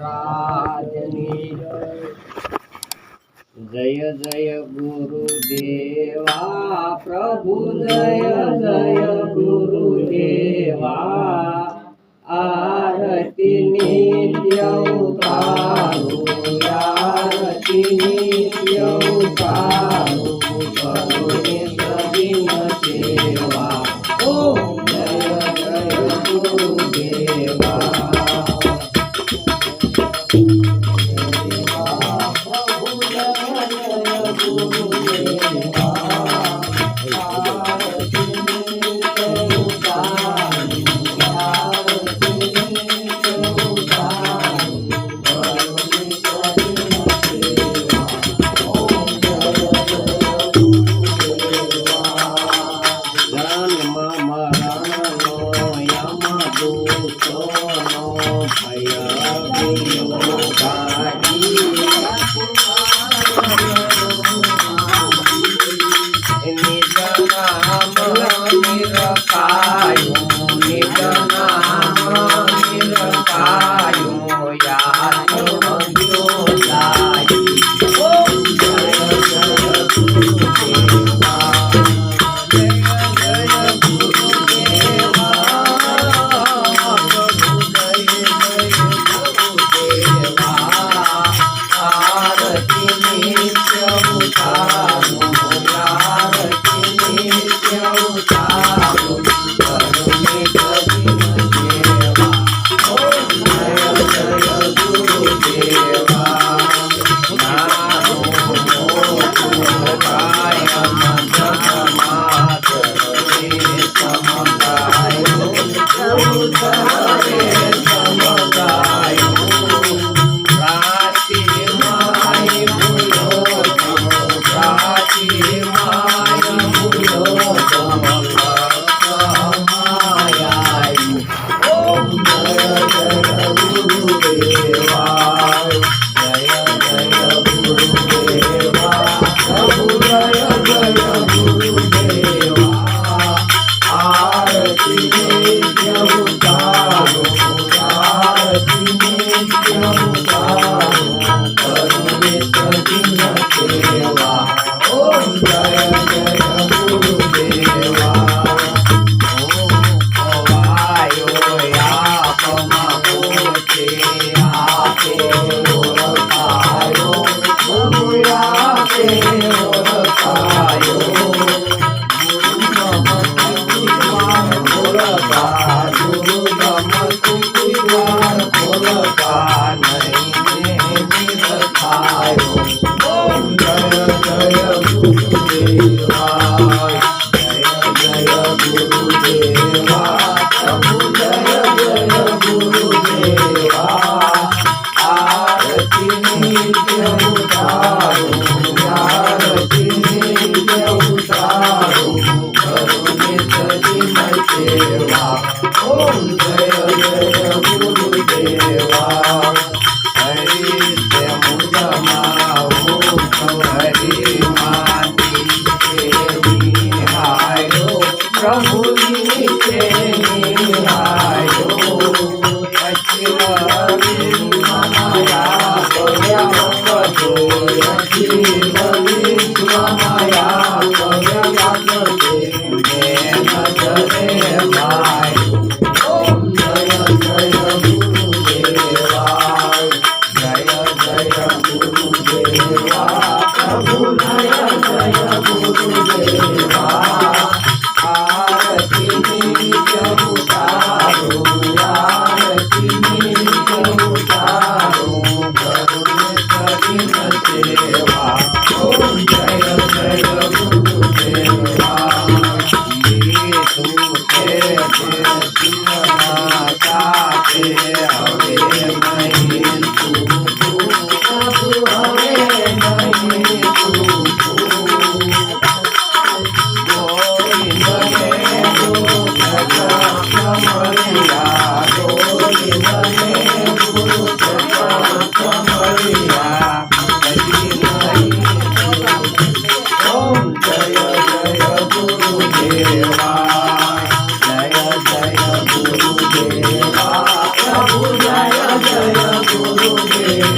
महाराजनी जय जय गुरुदेवा प्रभु जय जय गुरुदेवा आरती नित्य उतारू आरती नित्य उतारू करुणे सदिन सेवा ओम जय जय गुरुदेवा Hare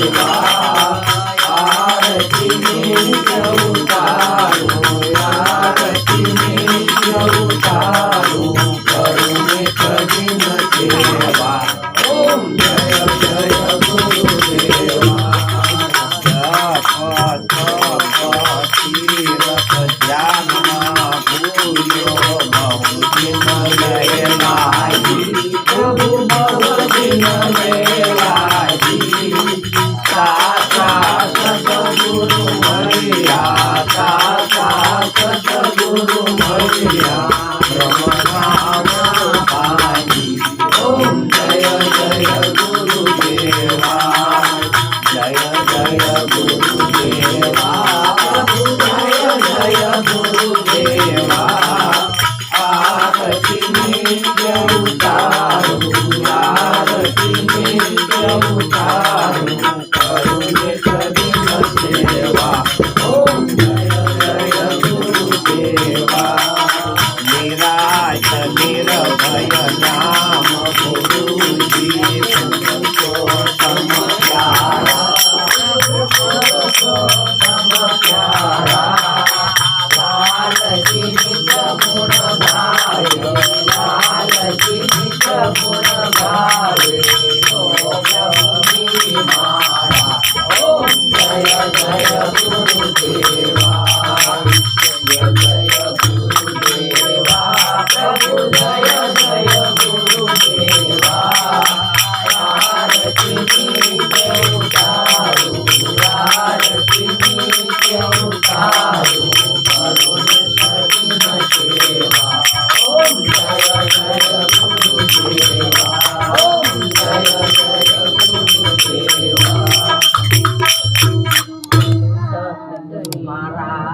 देवा आरती नित्य उतारू आरती नित्य उतारू करुणे कधी न ठेवा ओम जय जय गुरुदेवा तीरथ ध्यान भूयो बहुदिन गयलाही प्रभु बहुदिन गयलाही साचा सतगुरु मरिया साचा सतगुरु मरिया ब्रह्मनाम पाही ओम जय जय गुरुदेवा जय जय गुरुदेवा जय जय गुरुदेवा आरती नित्य उतारू आरती नित्य उतारू करुणे कधी न ठेवा ओम जय जय गुरुदेवा निराश निर्भय नाम गुरुजी पुरुषोत्तम प्यारा पुरुषोत्तम प्यारा लाल की नित्य गुण गाय लाल की नित्य गुण गाय मारा ओम जय जय गुरुदेवा जय जय गुरुदेवा प्रभु जय जय गुरुदेवा आरती नित्य उतारू आरती नित्य उतारू करुणे कधी न ठेवा ओम जय जय गुरुदेवा ओम जय जय गुरुदेवा महाराज